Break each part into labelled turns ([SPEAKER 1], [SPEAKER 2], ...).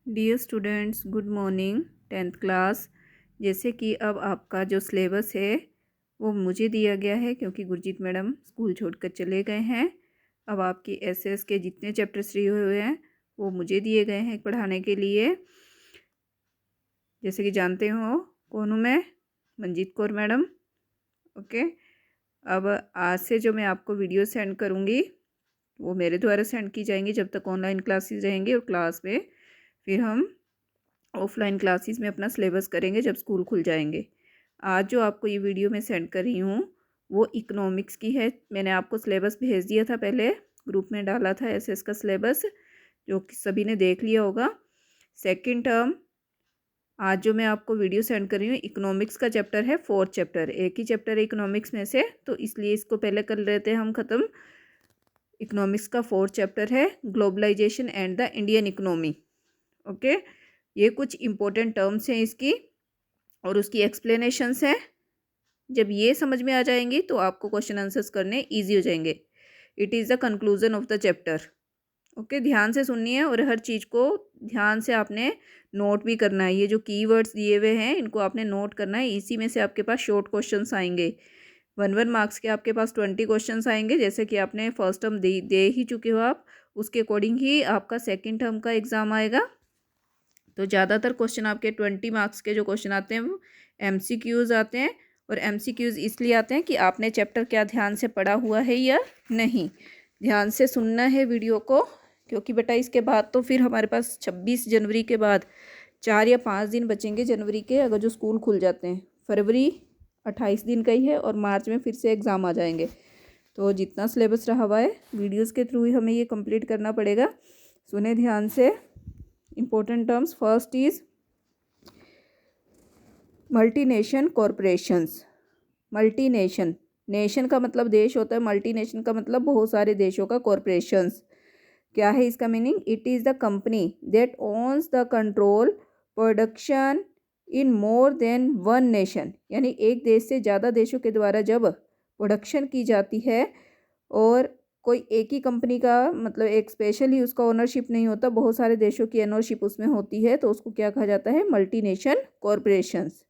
[SPEAKER 1] Dear students, good morning. 10th class. जैसे कि अब आपका जो सिलेबस है वो मुझे दिया गया है, क्योंकि गुरजीत मैडम स्कूल छोड़कर चले गए हैं। अब आपकी एसएस के जितने चैप्टर्स फ्री हुए हैं वो मुझे दिए गए हैं पढ़ाने के लिए। जैसे कि जानते हो कौन हूँ मैं, मंजीत कौर मैडम। ओके। अब आज से जो मैं आपको वीडियो सेंड करूँगी वो मेरे द्वारा सेंड की जाएंगी जब तक ऑनलाइन क्लासेस रहेंगी, और क्लास में फिर हम ऑफलाइन क्लासेस में अपना सिलेबस करेंगे जब स्कूल खुल जाएंगे। आज जो आपको ये वीडियो मैं सेंड कर रही हूँ वो इकोनॉमिक्स की है। मैंने आपको सिलेबस भेज दिया था, पहले ग्रुप में डाला था एसएस का सिलेबस, जो कि सभी ने देख लिया होगा। सेकंड टर्म आज जो मैं आपको वीडियो सेंड कर रही हूँ इकोनॉमिक्स का चैप्टर है, 4th चैप्टर। एक ही चैप्टर है इकोनॉमिक्स में से, तो इसलिए इसको पहले कर लेते हैं हम ख़त्म। इकोनॉमिक्स का 4th चैप्टर है globalisation and the Indian economy. Okay. ये कुछ इम्पोर्टेंट टर्म्स हैं इसकी और उसकी एक्सप्लेनेशंस हैं। जब ये समझ में आ जाएंगी तो आपको क्वेश्चन आंसर्स करने इजी हो जाएंगे। It is the conclusion of the chapter. Okay, ध्यान से सुननी है और हर चीज़ को ध्यान से आपने नोट भी करना है। ये जो कीवर्ड्स दिए हुए हैं इनको आपने नोट करना है। इसी में से आपके पास शॉर्ट क्वेश्चंस आएंगे। 1 मार्क्स के आपके पास 20 क्वेश्चंस आएंगे। जैसे कि आपने फर्स्ट टर्म दे ही चुके हो आप, उसके अकॉर्डिंग ही आपका सेकेंड टर्म का एग्ज़ाम आएगा। तो ज़्यादातर क्वेश्चन आपके 20 मार्क्स के जो क्वेश्चन आते हैं वो एमसीक्यूज़ आते हैं। और एमसीक्यूज़ इसलिए आते हैं कि आपने चैप्टर क्या ध्यान से पढ़ा हुआ है या नहीं। ध्यान से सुनना है वीडियो को, क्योंकि बेटा इसके बाद तो फिर हमारे पास 26 जनवरी के बाद 4 या 5 दिन बचेंगे जनवरी के, अगर जो स्कूल खुल जाते हैं। फरवरी 28 दिन का ही है और मार्च में फिर से एग्ज़ाम आ जाएंगे। तो जितना सिलेबस रहा हुआ है वीडियोस के थ्रू ही हमें ये कंप्लीट करना पड़ेगा। सुने ध्यान से। important terms, first is multination corporations. Multination, nation का मतलब देश होता है, मल्टीनेशन का मतलब बहुत सारे देशों का कॉरपोरेशंस। क्या है इसका meaning? It is the company that owns the control production in more than one nation. यानी एक देश से ज़्यादा देशों के द्वारा जब प्रोडक्शन की जाती है और कोई एक ही कंपनी का मतलब एक स्पेशल ही उसका ओनरशिप नहीं होता, बहुत सारे देशों की ओनरशिप उसमें होती है, तो उसको क्या कहा जाता है? Multination corporations.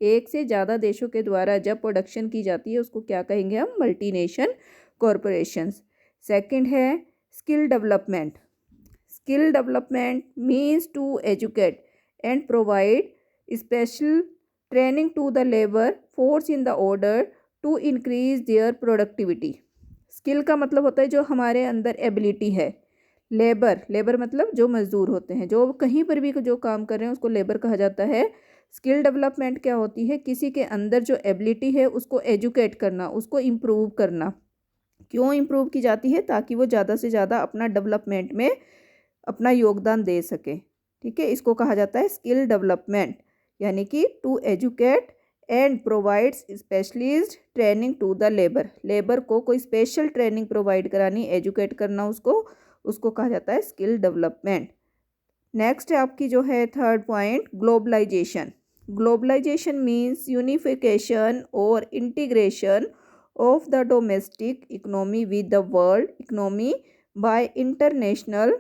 [SPEAKER 1] एक से ज़्यादा देशों के द्वारा जब प्रोडक्शन की जाती है उसको क्या कहेंगे हम? Multinational corporations. सेकंड है skill development. Skill development means to educate and provide special training to the labour force in the order to increase their productivity. Skill का मतलब होता है जो हमारे अंदर एबिलिटी है। लेबर, लेबर मतलब जो मजदूर होते हैं, जो कहीं पर भी जो काम कर रहे हैं उसको लेबर कहा जाता है। स्किल डेवलपमेंट क्या होती है? किसी के अंदर जो एबिलिटी है उसको एजुकेट करना, उसको इम्प्रूव करना। क्यों इम्प्रूव की जाती है? ताकि वो ज़्यादा से ज़्यादा अपना डेवलपमेंट में अपना योगदान दे सके। ठीक है, इसको कहा जाता है स्किल डेवलपमेंट। यानी कि to educate and provides specialist training to the labour. Labour को कोई स्पेशल ट्रेनिंग प्रोवाइड करानी, एजुकेट करना उसको, उसको कहा जाता है स्किल डेवलपमेंट। नेक्स्ट है आपकी जो है third point, globalisation. Globalisation means unification और integration of the domestic economy with the world economy by international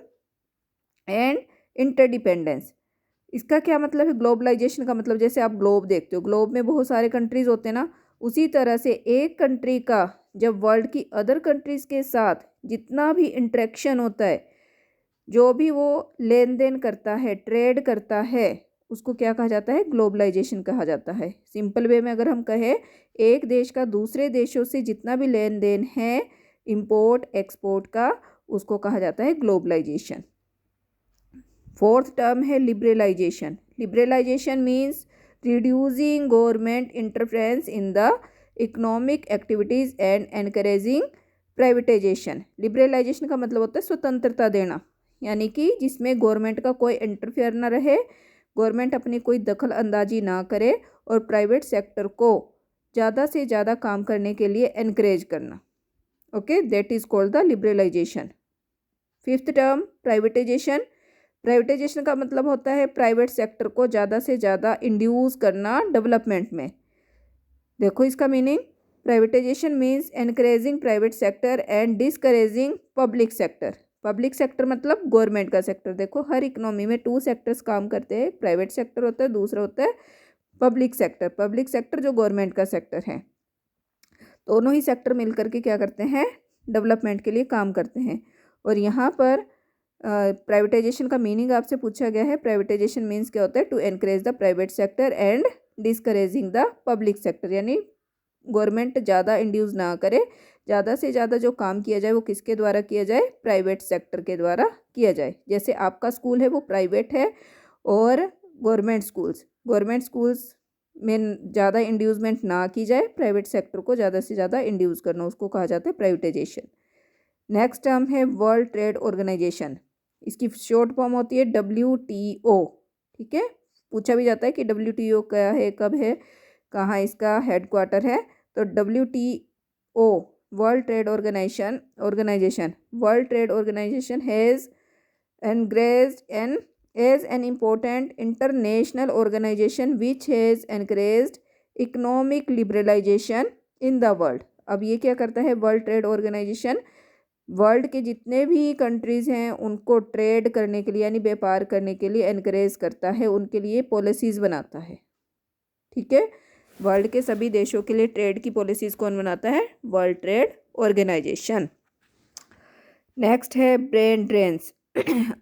[SPEAKER 1] and interdependence. इसका क्या मतलब है? ग्लोबलाइजेशन का मतलब जैसे आप ग्लोब देखते हो, ग्लोब में बहुत सारे कंट्रीज़ होते हैं ना, उसी तरह से एक कंट्री का जब वर्ल्ड की अदर कंट्रीज़ के साथ जितना भी इंटरेक्शन होता है, जो भी वो लेन देन करता है, ट्रेड करता है, उसको क्या कहा जाता है? ग्लोबलाइजेशन कहा जाता है। सिंपल वे में अगर हम कहें, एक देश का दूसरे देशों से जितना भी लेन देन है इंपोर्ट एक्सपोर्ट का, उसको कहा जाता है ग्लोबलाइजेशन। फोर्थ टर्म है liberalisation. Liberalisation means reducing government interference in the economic activities and encouraging privatisation. Liberalisation का मतलब होता है स्वतंत्रता देना, यानी कि जिसमें गवर्नमेंट का कोई इंटरफेयर ना रहे, गवर्नमेंट अपनी कोई दखल अंदाजी ना करे और प्राइवेट सेक्टर को ज़्यादा से ज़्यादा काम करने के लिए एनकरेज करना। Okay, that is called the liberalisation. Fifth term privatisation. Privatisation का मतलब होता है प्राइवेट सेक्टर को ज़्यादा से ज़्यादा इंड्यूस करना डेवलपमेंट में। देखो इसका meaning, privatisation means encouraging private sector and discouraging public sector. Public sector मतलब गवर्नमेंट का सेक्टर। देखो हर इकोनॉमी में 2 सेक्टर्स काम करते हैं, प्राइवेट सेक्टर होता है, दूसरा होता है पब्लिक सेक्टर। पब्लिक सेक्टर जो गवर्नमेंट का सेक्टर है, दोनों ही सेक्टर मिलकर के क्या करते हैं, डेवलपमेंट के लिए काम करते हैं। और यहाँ पर प्राइवेटाइजेशन का मीनिंग आपसे पूछा गया है। प्राइवेटाइजेशन मीन्स क्या होता है, to encourage the private sector and discouraging the public sector, यानी गवर्नमेंट ज़्यादा इंड्यूस ना करे, ज़्यादा से ज़्यादा जो काम किया जाए वो किसके द्वारा किया जाए, प्राइवेट सेक्टर के द्वारा किया जाए। जैसे आपका स्कूल है वो प्राइवेट है और गवर्नमेंट स्कूल्स में ज़्यादा इंड्यूसमेंट ना की जाए, प्राइवेट सेक्टर को ज़्यादा से ज़्यादा इंड्यूस करना, उसको कहा जाता है प्राइवेटाइजेशन। नेक्स्ट टर्म है वर्ल्ड ट्रेड ऑर्गेनाइजेशन। इसकी शॉर्ट फॉर्म होती है WTO। ठीक है, पूछा भी जाता है कि WTO क्या है, कब है, कहाँ इसका हेडक्वार्टर है। तो WTO world trade organisation has encouraged and is an important international organization which has encouraged economic liberalization in the world। अब ये क्या करता है, वर्ल्ड ट्रेड ऑर्गेनाइजेशन वर्ल्ड के जितने भी कंट्रीज़ हैं उनको ट्रेड करने के लिए यानी व्यापार करने के लिए एनकरेज करता है, उनके लिए पॉलिसीज़ बनाता है। ठीक है, वर्ल्ड के सभी देशों के लिए ट्रेड की पॉलिसीज़ कौन बनाता है, वर्ल्ड ट्रेड ऑर्गेनाइजेशन। नेक्स्ट है ब्रेन ड्रेन्स।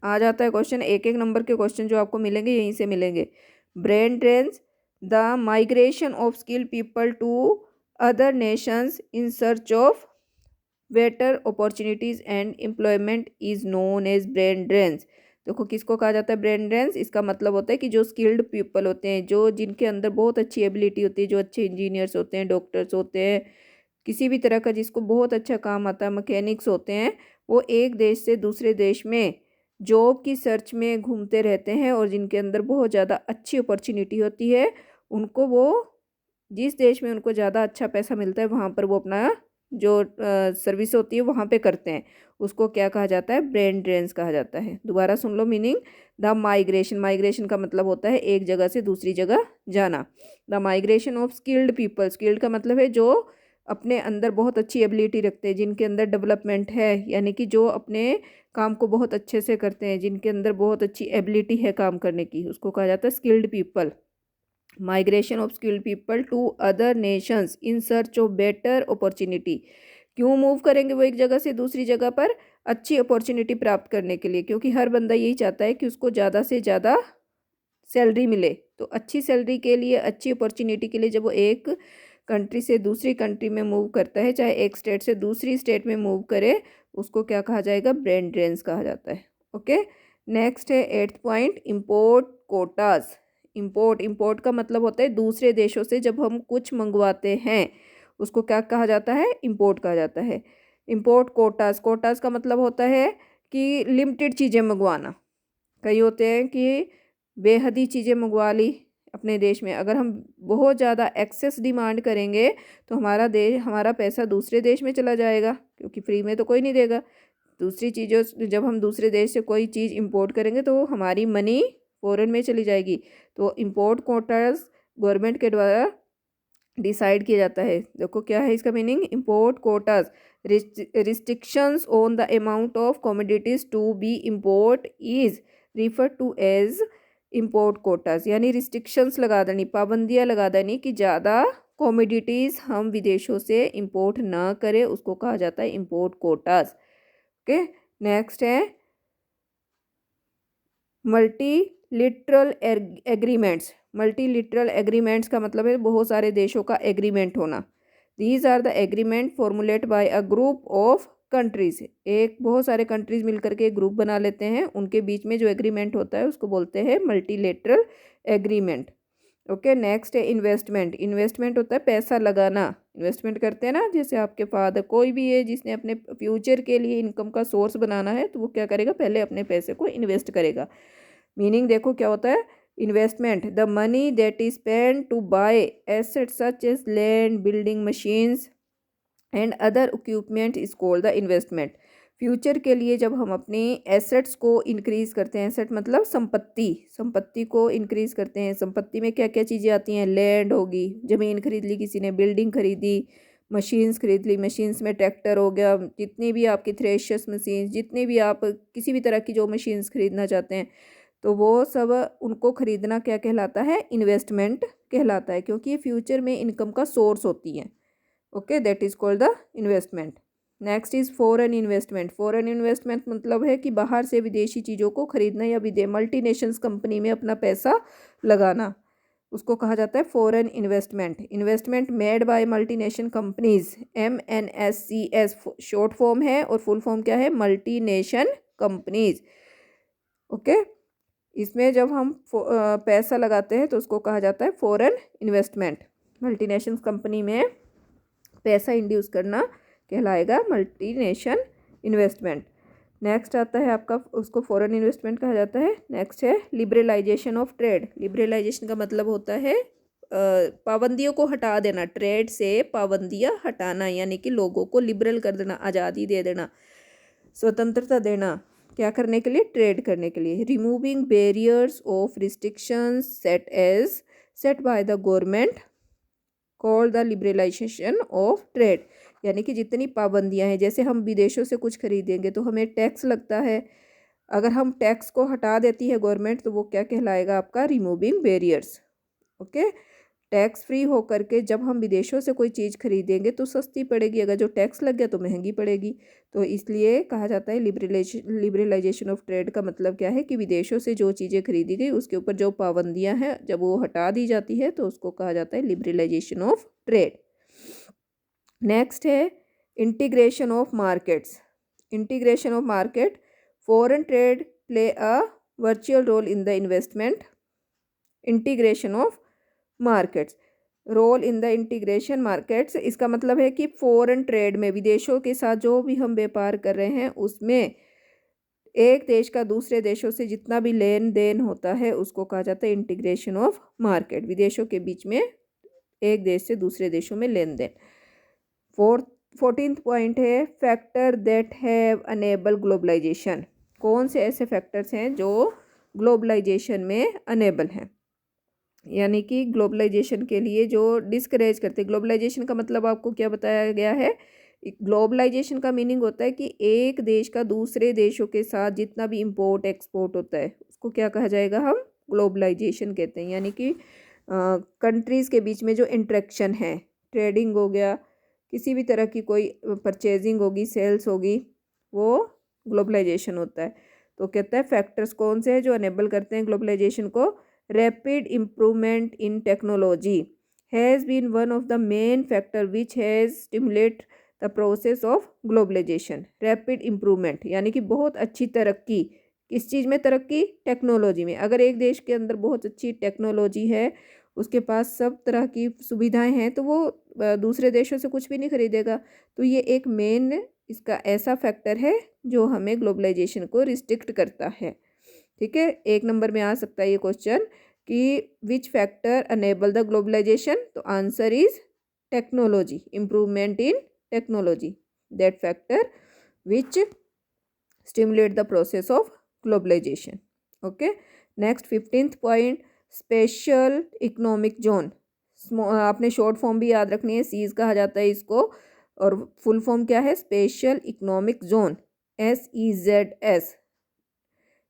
[SPEAKER 1] आ जाता है क्वेश्चन, एक एक नंबर के क्वेश्चन जो आपको मिलेंगे यहीं से मिलेंगे। Brain drains, the migration of skilled people to other nations in search of better opportunities and employment is known as brain drains. देखो किसको कहा जाता है ब्रेन ड्रेन्स, इसका मतलब होता है कि जो स्किल्ड पीपल होते हैं, जो जिनके अंदर बहुत अच्छी एबिलिटी होती है, जो अच्छे इंजीनियर्स होते हैं, डॉक्टर्स होते हैं, किसी भी तरह का जिसको बहुत अच्छा काम आता है, मैकेनिक्स होते हैं, वो एक देश से दूसरे देश में जॉब की सर्च में घूमते रहते हैं और जिनके अंदर बहुत ज़्यादा अच्छी अपॉर्चुनिटी होती है, उनको वो जिस देश में उनको ज़्यादा अच्छा पैसा मिलता है वहाँ पर वो अपना जो सर्विस होती है वहाँ पे करते हैं, उसको क्या कहा जाता है, ब्रेन ड्रेन्स कहा जाता है। दोबारा सुन लो मीनिंग। द माइग्रेशन का मतलब होता है एक जगह से दूसरी जगह जाना। The migration of skilled people, skilled का मतलब है जो अपने अंदर बहुत अच्छी एबिलिटी रखते हैं, जिनके अंदर डेवलपमेंट है, यानी कि जो अपने काम को बहुत अच्छे से करते हैं, जिनके अंदर बहुत अच्छी एबिलिटी है काम करने की, उसको कहा जाता है skilled people. Migration of skilled people to other nations in search of better opportunity. क्यों मूव करेंगे वो एक जगह से दूसरी जगह पर, अच्छी अपॉर्चुनिटी प्राप्त करने के लिए, क्योंकि हर बंदा यही चाहता है कि उसको ज़्यादा से ज़्यादा सैलरी मिले। तो अच्छी सैलरी के लिए, अच्छी अपॉर्चुनिटी के लिए जब वो एक कंट्री से दूसरी कंट्री में मूव करता है, चाहे एक स्टेट से दूसरी स्टेट में मूव करे, उसको क्या कहा जाएगा, ब्रेन ड्रेन्स कहा जाता है। ओके, नेक्स्ट है 8th point, import Kota's. Import का मतलब होता है दूसरे देशों से जब हम कुछ मंगवाते हैं उसको क्या कहा जाता है, इम्पोर्ट कहा जाता है। इम्पोर्ट कोटाज का मतलब होता है कि लिमिटेड चीज़ें मंगवाना। कई होते हैं कि बेहद ही चीज़ें मंगवा ली अपने देश में, अगर हम बहुत ज़्यादा एक्सेस डिमांड करेंगे तो हमारा पैसा दूसरे देश में चला जाएगा, क्योंकि फ्री में तो कोई नहीं देगा। दूसरी चीज़ों जब हम दूसरे देश से कोई चीज़ इंपोर्ट करेंगे तो हमारी मनी फॉरेन में चली जाएगी। तो इंपोर्ट कोटास गवर्नमेंट के द्वारा डिसाइड किया जाता है। देखो क्या है इसका meaning, import quotas restrictions on the amount of commodities to be import is refer to as import quotas, यानी रिस्ट्रिक्शंस लगा देनी, पाबंदियाँ लगा देनी कि ज़्यादा कमोडिटीज़ हम विदेशों से इंपोर्ट ना करें, उसको कहा जाता है इंपोर्ट कोटास। ओके, नेक्स्ट है मल्टीलिटरल एग्रीमेंट्स। मल्टीलिटरल एग्रीमेंट्स का मतलब है बहुत सारे देशों का एग्रीमेंट होना। These are the agreement formulate by a group of countries. एक बहुत सारे कंट्रीज मिलकर के एक ग्रुप बना लेते हैं, उनके बीच में जो एग्रीमेंट होता है उसको बोलते हैं मल्टीलेटरल एग्रीमेंट। ओके, नेक्स्ट है इन्वेस्टमेंट। इन्वेस्टमेंट होता है पैसा लगाना, इन्वेस्टमेंट करते हैं ना, जैसे आपके फादर, कोई भी है जिसने अपने फ्यूचर के लिए इनकम का सोर्स बनाना है तो वो क्या करेगा, पहले अपने पैसे को इन्वेस्ट करेगा। मीनिंग देखो क्या होता है investment, the money that is spend to buy assets such as land, building, machines and other equipment is called the investment. Future के लिए जब हम अपनी एसेट्स को इंक्रीज़ करते हैं, एसेट मतलब संपत्ति को इंक्रीज़ करते हैं। संपत्ति में क्या क्या चीज़ें आती हैं, लैंड होगी, ज़मीन खरीद ली किसी ने, बिल्डिंग खरीदी, मशीन्स खरीद ली, मशीन्स में ट्रैक्टर हो गया, जितनी भी आपकी थ्रेशर्स मशीन्स, जितनी भी आप किसी भी तरह की जो मशीन्स खरीदना चाहते हैं, तो वो सब उनको ख़रीदना क्या कहलाता है? इन्वेस्टमेंट कहलाता है, क्योंकि ये फ्यूचर में इनकम का सोर्स होती है। Okay, that is called the investment. Next is foreign investment. Foreign investment मतलब है कि बाहर से विदेशी चीज़ों को खरीदना या मल्टीनेशनल्स कंपनी में अपना पैसा लगाना, उसको कहा जाता है foreign investment. Investment made by multinational companies, MNSCS short form है, और फुल फॉर्म क्या है? Multinational companies. ओके, इसमें जब हम पैसा लगाते हैं तो उसको कहा जाता है फॉरेन इन्वेस्टमेंट। मल्टीनेशनल कंपनी में पैसा इंड्यूस करना कहलाएगा मल्टीनेशनल इन्वेस्टमेंट। नेक्स्ट आता है आपका, उसको फॉरेन इन्वेस्टमेंट कहा जाता है। नेक्स्ट है लिबरलाइजेशन ऑफ ट्रेड। लिबरलाइजेशन का मतलब होता है पाबंदियों को हटा देना, ट्रेड से पाबंदियाँ हटाना, यानी कि लोगों को लिबरल कर देना, आज़ादी दे देना, स्वतंत्रता देना। क्या करने के लिए? ट्रेड करने के लिए। Removing barriers of restrictions set by the government called the liberalisation of trade. यानी कि जितनी पाबंदियां हैं, जैसे हम विदेशों से कुछ खरीदेंगे तो हमें टैक्स लगता है, अगर हम टैक्स को हटा देती है गवर्नमेंट तो वो क्या कहलाएगा आपका? Removing barriers. Okay, tax free होकर के जब हम विदेशों से कोई चीज़ खरीदेंगे तो सस्ती पड़ेगी, अगर जो टैक्स लग गया तो महंगी पड़ेगी। तो इसलिए कहा जाता है लिबरलाइजेशन ऑफ ट्रेड का मतलब क्या है कि विदेशों से जो चीज़ें खरीदी गई उसके ऊपर जो पाबंदियां हैं जब वो हटा दी जाती है तो उसको कहा जाता है लिबरलाइजेशन ऑफ ट्रेड। नेक्स्ट है integration of markets. Integration of market, foreign trade play a virtual role in the investment. Integration of markets, role in the integration markets, इसका मतलब है कि फॉरेन ट्रेड में, विदेशों के साथ जो भी हम व्यापार कर रहे हैं उसमें एक देश का दूसरे देशों से जितना भी लेन देन होता है उसको कहा जाता है इंटीग्रेशन ऑफ मार्केट। विदेशों के बीच में एक देश से दूसरे देशों में लेन देन। 14th पॉइंट है factor that have enable globalisation. कौन से ऐसे फैक्टर्स हैं जो ग्लोबलाइजेशन में अनेबल हैं, यानी कि ग्लोबलाइजेशन के लिए जो डिस्करेज करते हैं। ग्लोबलाइजेशन का मतलब आपको क्या बताया गया है? ग्लोबलाइजेशन का मीनिंग होता है कि एक देश का दूसरे देशों के साथ जितना भी इंपोर्ट एक्सपोर्ट होता है उसको क्या कहा जाएगा? हम ग्लोबलाइजेशन कहते हैं। यानी कि कंट्रीज़ के बीच में जो इंटरेक्शन है, ट्रेडिंग हो गया, किसी भी तरह की कोई परचेजिंग होगी, सेल्स होगी, वो ग्लोबलाइजेशन होता है। तो कहता है फैक्टर्स कौन से हैं जो अनेबल करते हैं ग्लोबलाइजेशन को? Rapid improvement in technology has been one of the main factor which has stimulated the process of globalization. Rapid improvement यानी कि बहुत अच्छी तरक्की, किस चीज़ में तरक्की? टेक्नोलॉजी में। अगर एक देश के अंदर बहुत अच्छी टेक्नोलॉजी है, उसके पास सब तरह की सुविधाएं हैं, तो वो दूसरे देशों से कुछ भी नहीं खरीदेगा। तो ये एक मेन इसका ऐसा फैक्टर है जो हमें ग्लोबलाइजेशन को रिस्ट्रिक्ट करता है। ठीक है, 1 नंबर में आ सकता है ये क्वेश्चन कि which factor enable the globalisation. तो answer is technology, improvement in technology, that factor which stimulate the process of globalisation. Okay, next 15th point special economic zone. आपने शॉर्ट फॉर्म भी याद रखनी है, सीज कहा जाता है इसको, और फुल फॉर्म क्या है? Special economic zone, SEZS।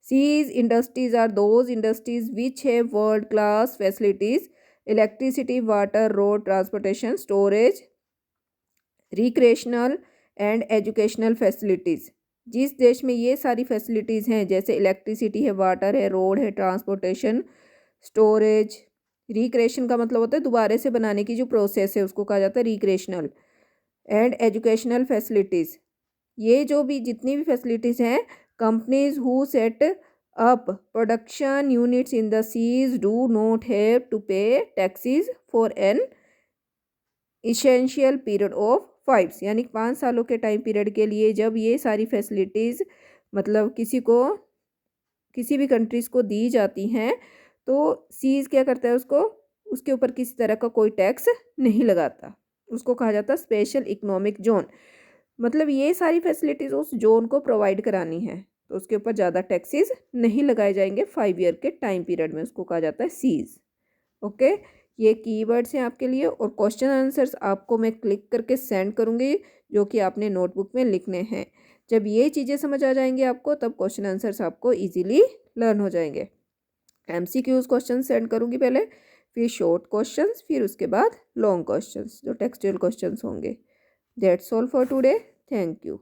[SPEAKER 1] These industries are those industries which have world-class facilities, electricity, water, road transportation, storage, recreational and educational facilities। जिस देश में ये सारी फैसिलिटीज़ हैं, जैसे इलेक्ट्रिसिटी है, वाटर है, रोड है, ट्रांसपोर्टेशन, स्टोरेज, रिक्रिएशन का मतलब होता है दोबारा से बनाने की जो प्रोसेस है उसको कहा जाता है रिक्रिएशनल, एंड एजुकेशनल फैसिलिटीज़। ये जो भी जितनी भी फैसिलिटीज़ हैं, companies who set up production units in the seas do not have to pay taxes for an essential period of 5, यानी 5 सालों के टाइम पीरियड के लिए जब ये सारी फैसिलिटीज़ मतलब किसी भी कंट्रीज़ को दी जाती हैं तो सीज क्या करता है? उसके ऊपर किसी तरह का कोई टैक्स नहीं लगाता, उसको कहा जाता है स्पेशल इकोनॉमिक जोन। मतलब ये सारी फैसिलिटीज़ उस जोन को प्रोवाइड करानी है तो उसके ऊपर ज़्यादा टैक्सेस नहीं लगाए जाएंगे 5 ईयर के टाइम पीरियड में, उसको कहा जाता है सीज। ओके, ये कीवर्ड्स हैं आपके लिए, और क्वेश्चन आंसर्स आपको मैं क्लिक करके सेंड करूँगी जो कि आपने नोटबुक में लिखने हैं। जब ये चीज़ें समझ आ जाएंगी आपको, तब क्वेश्चन आंसर्स आपको इजीली लर्न हो जाएंगे। MCQs क्वेश्चन सेंड करूँगी पहले, फिर शॉर्ट क्वेश्चंस, फिर उसके बाद लॉन्ग क्वेश्चंस जो टेक्सचुअल क्वेश्चंस होंगे। That's all for today. Thank you.